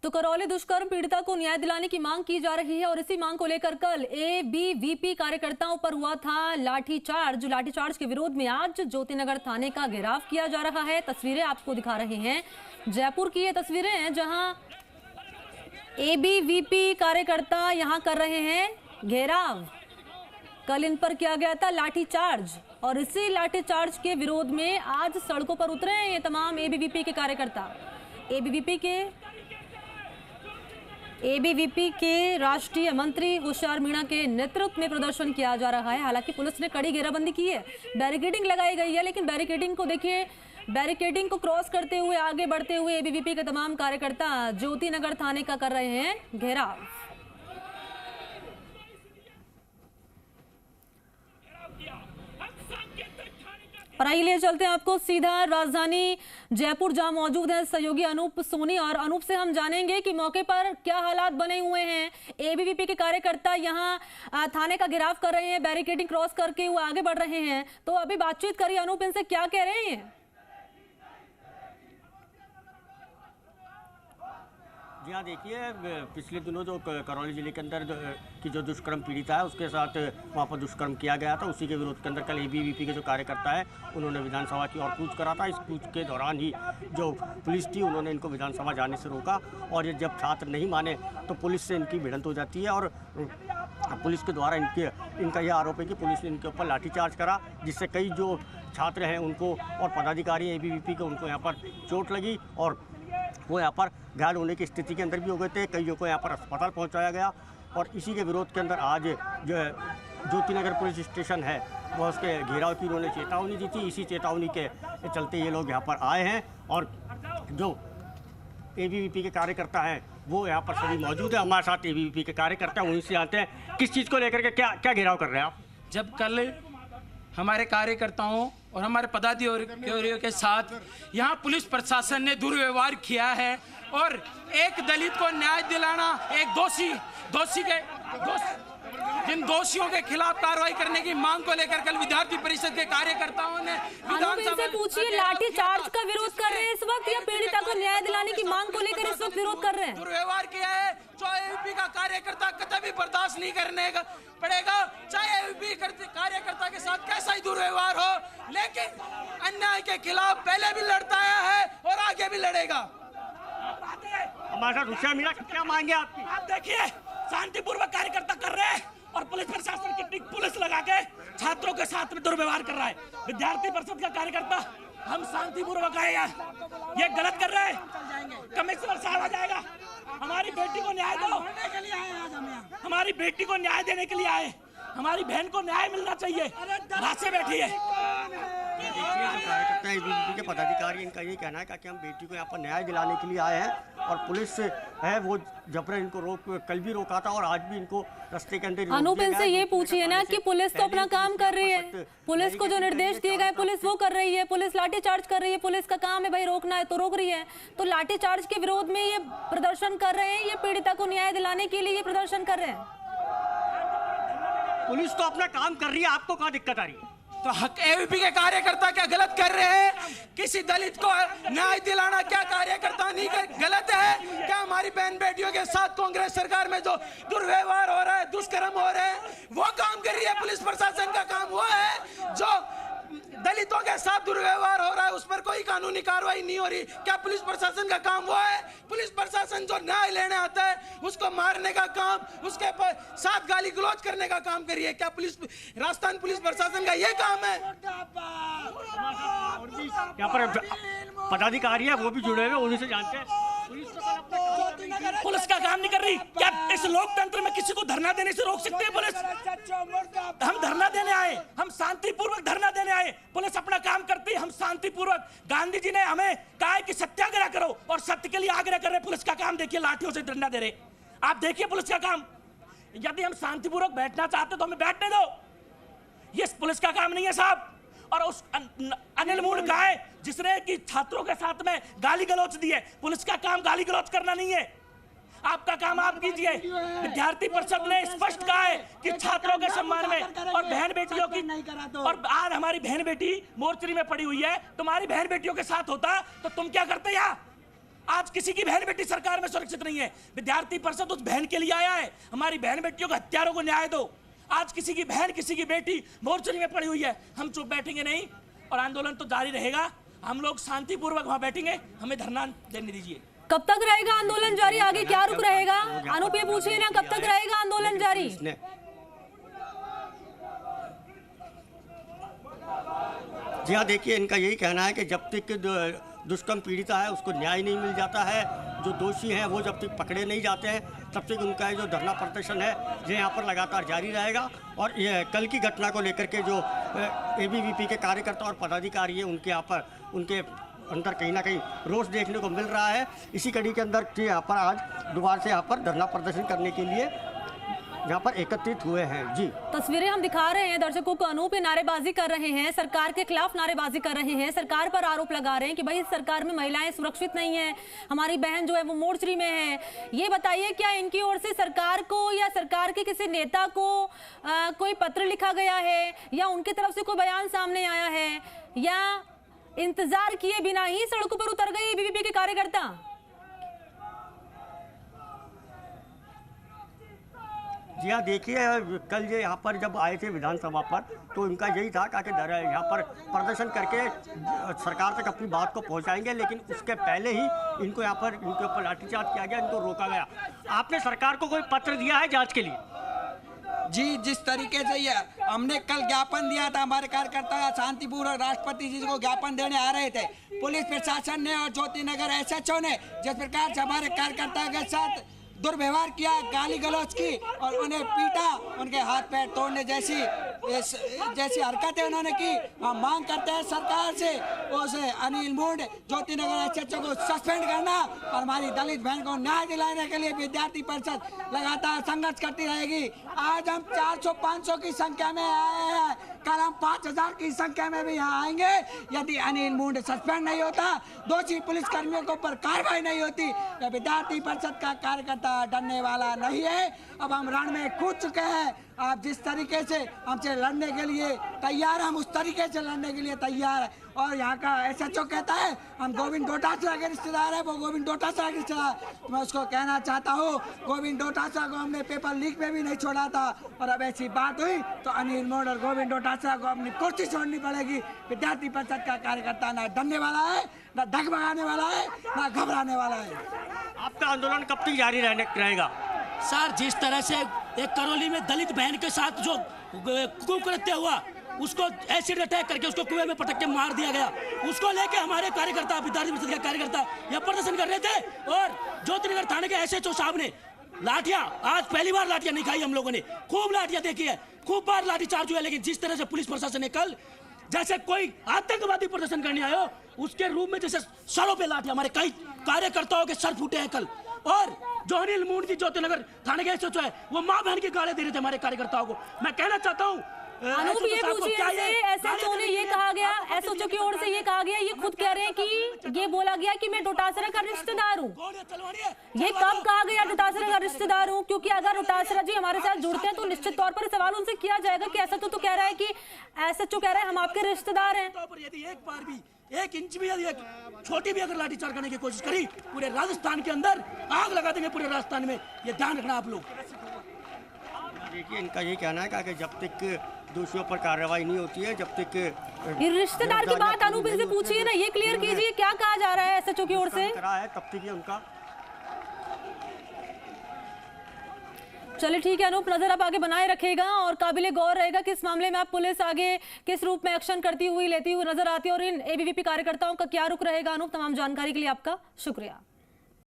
तो करौली दुष्कर्म पीड़िता को न्याय दिलाने की मांग की जा रही है और इसी मांग को लेकर कल एबीवीपी कार्यकर्ताओं पर हुआ था लाठीचार्ज। लाठीचार्ज के विरोध में आज ज्योतिनगर थाने का घेराव किया जा रहा है। तस्वीरें आपको दिखा रहे हैं, जयपुर की ये तस्वीरें हैं जहां एबीवीपी कार्यकर्ता यहां कर रहे हैं घेराव। कल इन पर किया गया था लाठीचार्ज और इसी लाठीचार्ज के विरोध में आज सड़कों पर उतरे हैं ये तमाम एबीवीपी के कार्यकर्ता। एबीवीपी के राष्ट्रीय मंत्री होशियार मीणा के नेतृत्व में प्रदर्शन किया जा रहा है। हालांकि पुलिस ने कड़ी घेराबंदी की है, बैरिकेडिंग लगाई गई है, लेकिन बैरिकेडिंग को देखिए, बैरिकेडिंग को क्रॉस करते हुए आगे बढ़ते हुए एबीवीपी के तमाम कार्यकर्ता ज्योतिनगर थाने का कर रहे हैं घेराव। और आइए ले चलते हैं आपको सीधा राजधानी जयपुर, जहां मौजूद है सहयोगी अनूप सोनी। और अनूप से हम जानेंगे कि मौके पर क्या हालात बने हुए हैं। एबीवीपी के कार्यकर्ता यहां थाने का घेराव कर रहे हैं, बैरिकेडिंग क्रॉस करके वो आगे बढ़ रहे हैं। तो अभी बातचीत करिए अनूप, इनसे क्या कह रहे हैं? जी हाँ, देखिए पिछले दिनों जो करौली जिले के अंदर की जो दुष्कर्म पीड़िता है उसके साथ वहाँ पर दुष्कर्म किया गया था, उसी के विरोध के अंदर कल एबीवीपी के जो कार्यकर्ता है उन्होंने विधानसभा की ओर कूच करा था। इस कूच के दौरान ही जो पुलिस थी उन्होंने इनको विधानसभा जाने से रोका और ये जब छात्र नहीं माने तो पुलिस से इनकी भिड़ंत हो जाती है और पुलिस के द्वारा इनका यह आरोप है कि पुलिस ने इनके ऊपर लाठीचार्ज करा, जिससे कई जो छात्र हैं उनको और पदाधिकारी एबीवीपी के उनको यहाँ पर चोट लगी और वो यहाँ पर घायल होने की स्थिति के अंदर भी हो गए थे। कईयों को यहाँ पर अस्पताल पहुँचाया गया और इसी के विरोध के अंदर आज जो है ज्योतिनगर पुलिस स्टेशन है वह उसके घेराव की उन्होंने चेतावनी दी थी। इसी चेतावनी के चलते ये लोग यहाँ पर आए हैं और जो एबीवीपी के कार्यकर्ता हैं वो यहाँ पर सभी मौजूद है। हमारे साथ एबीवीपी के कार्यकर्ता उन्हीं से जानते हैं किस चीज़ को लेकर के क्या घेराव कर रहे हैं आप? जब कल हमारे कार्यकर्ताओं और हमारे पदाधिकारियों के साथ यहाँ पुलिस प्रशासन ने दुर्व्यवहार किया है और एक दलित को न्याय दिलाना, एक जिन दोषियों के खिलाफ कार्रवाई करने की मांग को लेकर कल विद्यार्थी परिषद के कार्यकर्ताओं ने विधानसभा पूछिए लाठीचार्ज का विरोध कर रहे हैं इस वक्त या पीड़िता को न्याय दिलाने की मांग को लेकर इस वक्त विरोध कर रहे हैं? दुर्व्यवहार किया है जो एबीवीपी का कार्यकर्ता कतई बर्दाश्त नहीं करने का पड़ेगा, चाहे एबीवीपी कार्यकर्ता के साथ कैसा ही दुर्व्यवहार हो, लेकिन अन्याय के खिलाफ पहले भी लड़ता आया है और आगे भी लड़ेगा। हमारे साथ होशियार मीणा, क्या मांगे आपकी? आप देखिए शांतिपूर्वक कार्यकर्ता कर रहे हैं और पुलिस प्रशासन की पुलिस लगा के छात्रों के साथ में दुर्व्यवहार कर रहा है। विद्यार्थी परिषद का कार्यकर्ता हम शांतिपूर्वक आए यार, ये गलत कर रहे हैं, कमिश्नर साहब आ जाएगा। हमारी बेटी को न्याय दो, हमारी बेटी को न्याय देने के लिए आए, हमारी बहन को न्याय मिलना चाहिए, रात से बैठी है। कार्यकर्ता एबीवीपी के पदाधिकारी इनका ये कहना है कि हम बेटी को यहाँ पर न्याय दिलाने के लिए आए हैं और पुलिस है वो जबरन इनको कल भी रोका था और आज भी इनको रास्ते के अंदर। अनूप, इनसे ये पूछिए ना कि पुलिस तो अपना काम कर रही है, पुलिस को जो निर्देश दिए गए पुलिस वो कर रही है, पुलिस लाठीचार्ज कर रही है, पुलिस का काम है भाई रोकना है तो रोक रही है। तो लाठीचार्ज के विरोध में ये प्रदर्शन कर रहे हैं, ये पीड़िता को न्याय दिलाने के लिए ये प्रदर्शन कर रहे हैं। पुलिस तो अपना काम कर रही है, आपको क्या दिक्कत आ रही है? तो एबीवीपी के कार्यकर्ता क्या गलत कर रहे हैं? किसी दलित को न्याय दिलाना क्या कार्यकर्ता नहीं गलत है? क्या हमारी बहन बेटियों के साथ कांग्रेस सरकार में जो दुर्व्यवहार हो रहा है, दुष्कर्म हो रहे हैं, वो काम कर रही है? पुलिस प्रशासन का काम वो है जो दलितों के साथ दुर्व्यवहार हो रहा है उस पर कोई कानूनी कार्रवाई नहीं हो रही। क्या पुलिस प्रशासन का काम वो है? पुलिस प्रशासन जो न्याय लेने आता है उसको मारने का काम, उसके साथ गाली गलौज करने का काम करिए। क्या पुलिस राजस्थान पुलिस प्रशासन का ये काम है? यहाँ पर पदाधिकारी है वो भी जुड़े हुए, उन्हीं से जानते हैं। पुलिस का काम नहीं कर रही। क्या इस लोकतंत्र में किसी को धरना देने से रोक सकती है पुलिस? हम धरना देने आए, हम शांतिपूर्वक धरना देने आए, पुलिस अपना काम करती है, हम शांतिपूर्वक। गांधी जी ने हमें कहा है कि सत्याग्रह करो और सत्य के लिए आग्रह कर रहे। पुलिस का काम देखिए, लाठियों से धरना दे रहे। आप देखिए पुलिस का काम। यदि हम शांतिपूर्वक बैठना चाहते तो हमें बैठने दो, ये पुलिस का काम नहीं है साहब। और उस अनिल मूड का है जिसने कि छात्रों के साथ में गाली गलौज दी है, पुलिस का काम गाली गलौज करना नहीं है। आपका काम आप कीजिए। विद्यार्थी परिषद ने स्पष्ट कहा है कि छात्रों के सम्मान में और बहन बेटियों की, और आज हमारी बहन बेटी मोर्चरी में पड़ी हुई है, तुम्हारी बहन बेटियों के साथ होता तो तुम क्या करते? यहाँ आज किसी की बहन बेटी सरकार में सुरक्षित नहीं है। विद्यार्थी परिषद उस बहन के लिए आया है, हमारी बहन बेटियों को, हत्यारों को न्याय दो। आज किसी की बहन, किसी की बेटी मोर्चरी में पड़ी हुई है, हम चुप बैठेंगे नहीं और आंदोलन तो जारी रहेगा। हम लोग शांतिपूर्वक वहां बैठेंगे, हमें धरना देने दीजिए। कब तक रहेगा आंदोलन जारी? आगे क्या रुक रहेगा? अनूप ये पूछिए ना, कब तक रहेगा आंदोलन जारी? जी हाँ, देखिए इनका यही कहना है कि जब तक दुष्कर्म पीड़िता है उसको न्याय नहीं मिल जाता है, जो दोषी हैं वो जब तक पकड़े नहीं जाते हैं, तब तक उनका जो धरना प्रदर्शन है ये यहाँ पर लगातार जारी रहेगा। और ये कल की घटना को लेकर के जो एबीवीपी के कार्यकर्ता और पदाधिकारी हैं उनके यहाँ पर, उनके अंदर कहीं ना कहीं रोष देखने को मिल रहा है। इसी कड़ी के अंदर यहाँ पर आज दोबारा से यहाँ पर धरना प्रदर्शन करने के लिए यहाँ पर एकत्रित हुए हैं। जी, तस्वीरें हम दिखा रहे हैं दर्शकों को। अनूप नारेबाजी कर रहे हैं, सरकार के खिलाफ नारेबाजी कर रहे हैं, सरकार पर आरोप लगा रहे हैं कि भाई इस सरकार में महिलाएं सुरक्षित नहीं है, हमारी बहन जो है वो मोर्चरी में है। ये बताइए, क्या इनकी ओर से सरकार को या सरकार के किसी नेता को कोई पत्र लिखा गया है या उनकी तरफ से कोई बयान सामने आया है, या इंतजार किए बिना ही सड़कों पर उतर गए एबीवीपी के कार्यकर्ता? जी हाँ, देखिए कल ये यहाँ पर जब आए थे विधानसभा पर तो इनका यही था कि यहाँ पर प्रदर्शन करके सरकार तक अपनी बात को पहुँचाएंगे, लेकिन उसके पहले ही इनको यहाँ पर इनके ऊपर लाठीचार्ज किया गया, इनको रोका गया। आपने सरकार को कोई पत्र दिया है जांच के लिए? जी, जिस तरीके से ये हमने कल ज्ञापन दिया था, हमारे कार्यकर्ता शांतिपूर्वक राष्ट्रपति जी को ज्ञापन देने आ रहे थे, पुलिस प्रशासन ने और ज्योति नगर SHO ने जिस प्रकार से हमारे कार्यकर्ता के साथ दुर्व्यवहार किया, गाली गलौज की और उन्हें पीटा, उनके हाथ पैर तोड़ने जैसी हरकतें उन्होंने की। हम मांग करते हैं सरकार से उसे अनिल मूड, ज्योति नगर SHO को सस्पेंड करना और हमारी दलित बहन को न्याय दिलाने के लिए विद्यार्थी परिषद लगातार संघर्ष करती रहेगी। आज हम 400-500 की संख्या में आए हैं, कल हम 5000 की संख्या में भी यहाँ आएंगे। यदि अनिल मूड सस्पेंड नहीं होता, दोषी पुलिस कर्मियों के ऊपर कार्रवाई नहीं होती, तो विद्यार्थी परिषद का कार्यकर्ता डरने वाला नहीं है। अब हम रण में कूद चुके हैं। आप जिस तरीके से हमसे लड़ने के लिए तैयार, हम उस तरीके से लड़ने के लिए तैयार है। और यहाँ का SHO कहता है हम गोविंद डोटासरा के रिश्तेदार है, वो गोविंद डोटासरा के रिश्तेदार। मैं उसको कहना चाहता हूँ, गोविंद डोटासरा को हमने पेपर लीक में भी नहीं छोड़ा था, और अब ऐसी बात हुई तो अनिल मोड़ और गोविंद डोटासरा को अपनी कुर्सी छोड़नी पड़ेगी। विद्यार्थी परिषद का कार्यकर्ता ना डरने वाला है, ना डगमगाने वाला है, ना घबराने वाला है। आपका आंदोलन कब तक जारी रहेगा? सर, जिस तरह से एक करौली में दलित बहन के साथ जो कुकृत्य हुआ, उसको एसिड अटैक करके उसको कुएं में पटक के मार दिया गया, उसको लेके हमारे कार्यकर्ता, विद्यार्थी परिषद के कार्यकर्ता यह प्रदर्शन कर रहे थे। और ज्योतिनगर थाने के SHO साहब ने लाठियां, आज पहली बार लाठियां नहीं खाई हम लोगों ने, खूब लाठियां देखी है, खूब बार लाठी चार्ज हुआ, लेकिन जिस तरह से पुलिस प्रशासन ने कल जैसे कोई आतंकवादी प्रदर्शन करने आयो उसके रूप में जैसे सरों पे लाठी, हमारे कई कार्यकर्ताओं के सर फूटे हैं कल। और जो अनिल मूड जी ज्योतिनगर थाने के SHO है, वो माँ बहन की गाली दे रहे थे हमारे कार्यकर्ताओं को। मैं कहना चाहता हूँ, अनूप ये पूछिए, SHO ने ये कहा गया, SHO की ओर से ये कहा गया, ये खुद कह रहे हैं कि ये बोला गया कि मैं डोटासरा का रिश्तेदार हूँ। ये कब कहा गया डोटासरा का रिश्तेदार हूँ? क्योंकि अगर डोटासरा जी हमारे साथ जुड़ते हैं तो निश्चित तौर पर सवाल उनसे किया जाएगा कि SHO तो कह रहा है कि SHO कह रहा है हम आपके रिश्तेदार हैं। यदि एक बार भी, एक इंच भी, यदि एक छोटी भी अगर लाठीचार्ज करने की कोशिश करी, पूरे राजस्थान के अंदर आग लगा देंगे, पूरे राजस्थान में। ये ध्यान रखना आप लोग। देखिए इनका यही कहना है कि जब तक दोषियों पर कार्रवाई नहीं होती है, जब तक ये रिश्तेदार की बात अनूप इनसे पूछिए ना, ये क्लियर कीजिए क्या कहा जा रहा है SHO की ओर से? तब तक ये उनका। चलिए ठीक है अनूप, नजर आप आगे बनाए रखेगा और काबिले गौर रहेगा कि इस मामले में आप पुलिस आगे किस रूप में एक्शन करती हुई, लेती हुई नजर आती है और इन एबीवीपी कार्यकर्ताओं का क्या रुख रहेगा। अनूप, तमाम जानकारी के लिए आपका शुक्रिया।